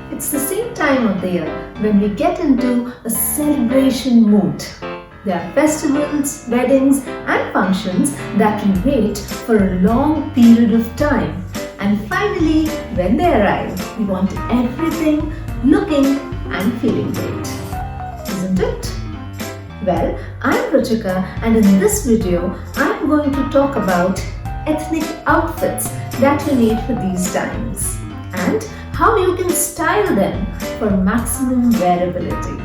It's the same time of the year when we get into a celebration mood. There are festivals, weddings, and functions that we wait for a long period of time. And finally, when they arrive, we want everything looking and feeling great. Isn't it? Well, I'm Ruchika, and in this video, I'm going to talk about ethnic outfits that you need for these times and how you can style them for maximum wearability.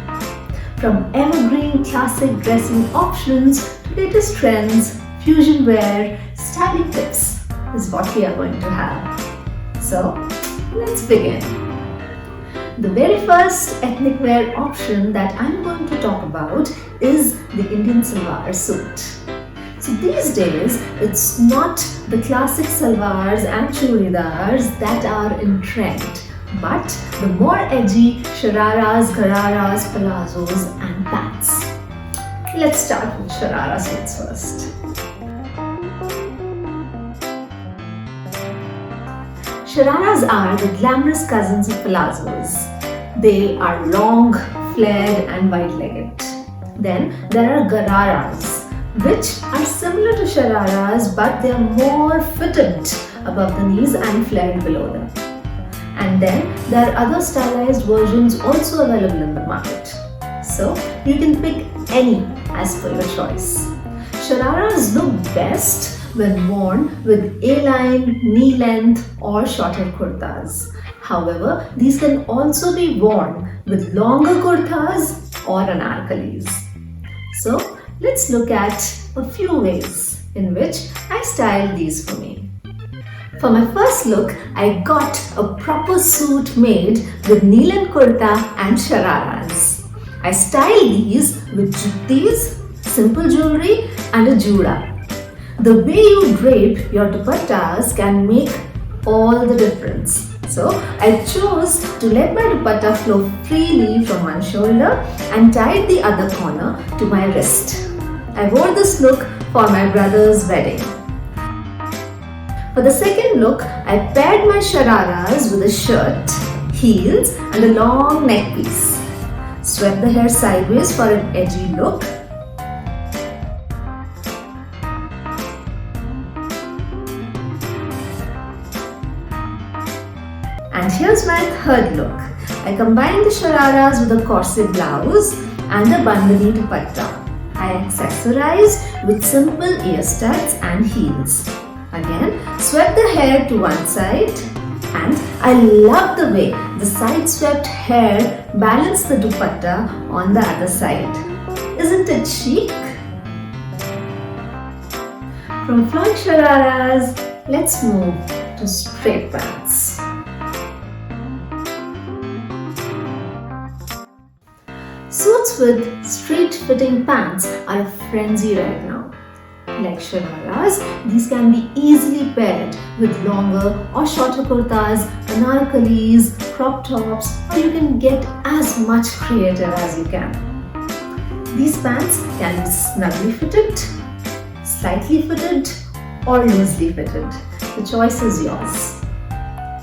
From evergreen classic dressing options to latest trends, fusion wear, styling tips is what we are going to have. So, let's begin. The very first ethnic wear option that I'm going to talk about is the Indian Salwar suit. So these days, it's not the classic salwars and churidars that are in trend, but the more edgy shararas, gararas, palazzos and pants. Let's start with sharara suits first. Shararas are the glamorous cousins of palazzos. They are long, flared and wide-legged. Then there are gararas, which are similar to shararas but they are more fitted above the knees and flared below them. And then there are other stylized versions also available in the market. So you can pick any as per your choice. Shararas look best when worn with A-line, knee length or shorter kurtas. However, these can also be worn with longer kurtas or anarkalis. So let's look at a few ways in which I styled these for me. For my first look, I got a proper suit made with knee-length kurta and shararas. I styled these with juttis, simple jewelry and a juda. The way you drape your dupattas can make all the difference. So I chose to let my dupatta flow freely from one shoulder and tied the other corner to my wrist. I wore this look for my brother's wedding. For the second look, I paired my shararas with a shirt, heels and a long neck piece. Swept the hair sideways for an edgy look. And here's my third look. I combined the shararas with a corset blouse and a bandhani dupatta. I accessorized with simple ear studs and heels. Again, swept the hair to one side and I love the way the side swept hair balanced the dupatta on the other side. Isn't it chic? From flowing shararas, let's move to straight pants. Suits with straight-fitting pants are a frenzy right now. Like shararas, these can be easily paired with longer or shorter kurtas, anarkalis, crop tops, or you can get as much creative as you can. These pants can be snugly fitted, slightly fitted, or loosely fitted. The choice is yours.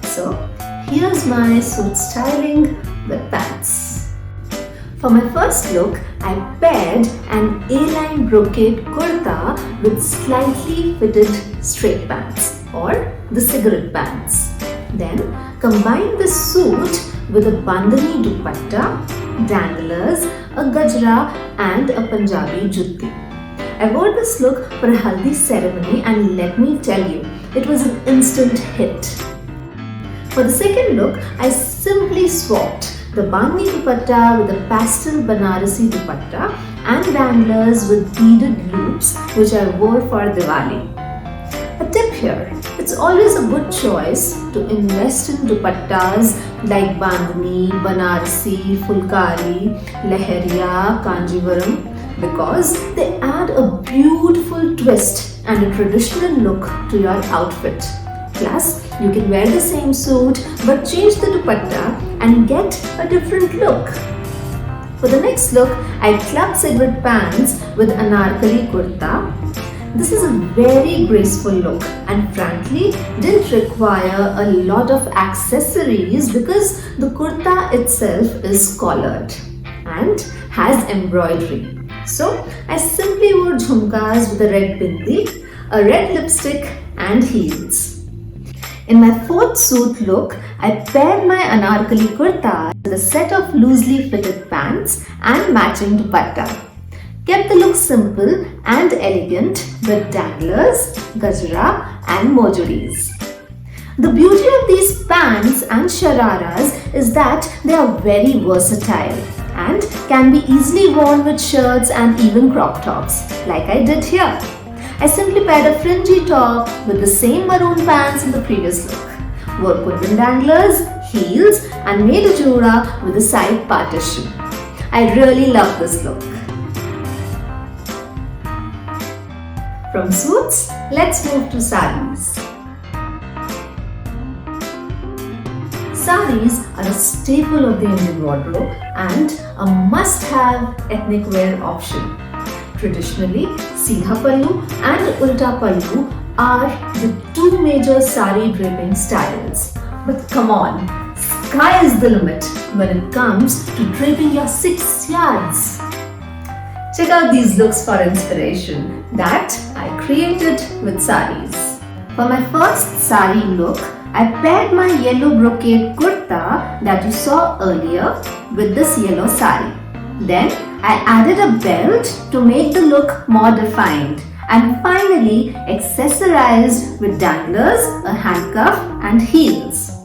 So, here's my suit styling with pants. For my first look, I paired an A-line brocade kurta with slightly fitted straight pants or the cigarette pants. Then combined the suit with a bandhani dupatta, danglers, a gajra and a Punjabi jutti. I wore this look for a haldi ceremony and let me tell you, it was an instant hit. For the second look, I simply swapped the bandhani dupatta with a pastel Banarasi dupatta and danglers with beaded loops which I wore for Diwali. A tip here, it's always a good choice to invest in dupattas like bandhani, Banarasi, Fulkari, Leheriya, Kanjivaram because they add a beautiful twist and a traditional look to your outfit. Plus, you can wear the same suit but change the dupatta and get a different look. For the next look, I clubbed cigarette pants with anarkali kurta. This is a very graceful look and frankly didn't require a lot of accessories because the kurta itself is collared and has embroidery. So I simply wore jhumkas with a red bindi, a red lipstick and heels. In my fourth suit look, I paired my anarkali kurta with a set of loosely fitted pants and matching dupatta. Kept the look simple and elegant with danglers, gajra and mojuris. The beauty of these pants and shararas is that they are very versatile and can be easily worn with shirts and even crop tops, like I did here. I simply paired a fringy top with the same maroon pants in the previous look, wore kundan danglers, heels and made a jura with a side partition. I really love this look. From suits, let's move to saris. Saris are a staple of the Indian wardrobe and a must-have ethnic wear option. Traditionally, Seedha Pallu and Ulta Pallu are the two major sari draping styles. But come on, sky is the limit when it comes to draping your 6 yards. Check out these looks for inspiration that I created with saris. For my first sari look, I paired my yellow brocade kurta that you saw earlier with this yellow sari. Then I added a belt to make the look more defined and finally accessorized with danglers, a handcuff and heels.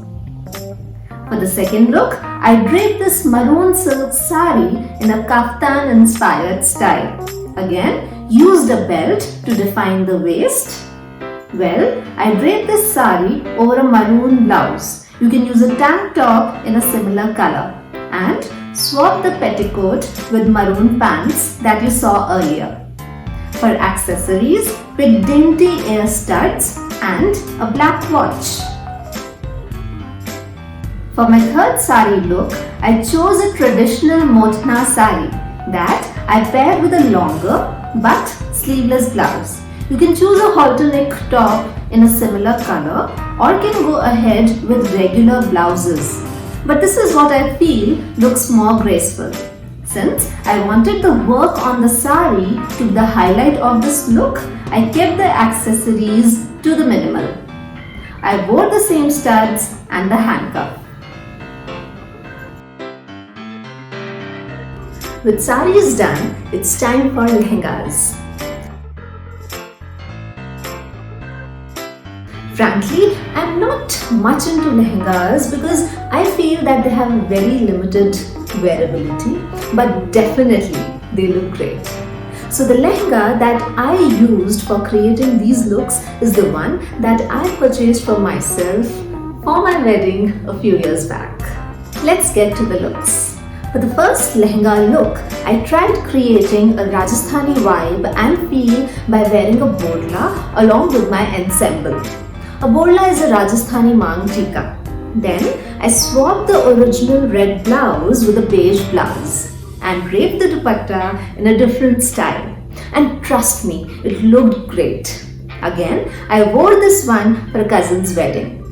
For the second look, I draped this maroon silk sari in a kaftan inspired style. Again, used a belt to define the waist. Well, I draped this sari over a maroon blouse. You can use a tank top in a similar color and swap the petticoat with maroon pants that you saw earlier. For accessories, pick dainty ear studs and a black watch. For my third sari look, I chose a traditional Mothna sari that I paired with a longer but sleeveless blouse. You can choose a halter neck top in a similar color or can go ahead with regular blouses. But this is what I feel looks more graceful. Since I wanted the work on the sari to be the highlight of this look, I kept the accessories to the minimal. I wore the same studs and the handcuff. With saris done, it's time for lehengas. Frankly, I'm not much into lehengas because I feel that they have a very limited wearability, but definitely they look great. So the lehenga that I used for creating these looks is the one that I purchased for myself for my wedding a few years back. Let's get to the looks. For the first lehenga look, I tried creating a Rajasthani vibe and feel by wearing a bodla along with my ensemble. A bodla is a Rajasthani mang tika. Then I swapped the original red blouse with a beige blouse and draped the dupatta in a different style. And trust me, it looked great. Again, I wore this one for a cousin's wedding.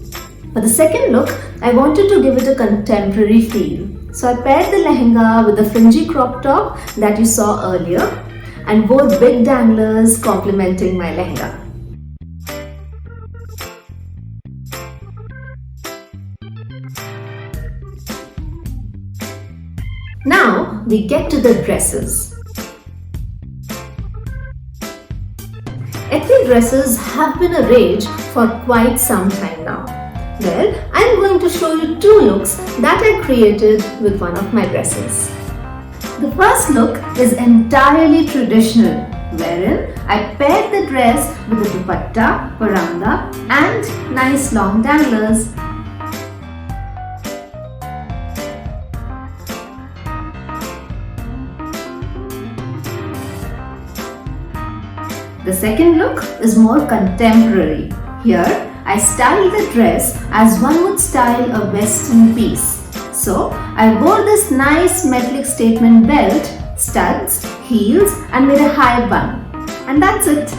For the second look, I wanted to give it a contemporary feel. So I paired the lehenga with the fringy crop top that you saw earlier and wore big danglers complementing my lehenga. Now we get to the dresses. Ethnic dresses have been a rage for quite some time now. Well, I'm going to show you two looks that I created with one of my dresses. The first look is entirely traditional, wherein I paired the dress with a dupatta, paranda and nice long danglers. The second look is more contemporary. Here, I styled the dress as one would style a western piece. So, I wore this nice metallic statement belt, studs, heels and made a high bun. And that's it.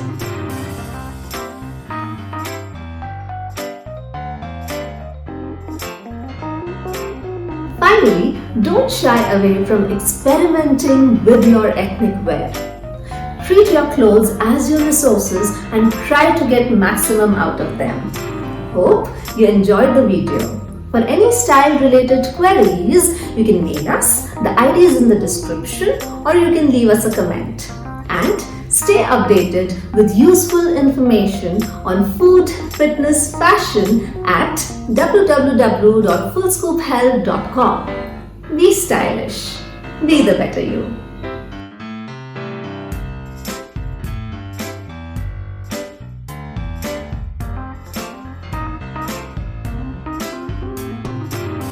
Finally, don't shy away from experimenting with your ethnic wear. Treat your clothes as your resources and try to get maximum out of them. Hope you enjoyed the video. For any style related queries, you can mail us. The ID is in the description, or you can leave us a comment. And stay updated with useful information on food, fitness, fashion at www.fullscoophealth.com. Be stylish. Be the better you.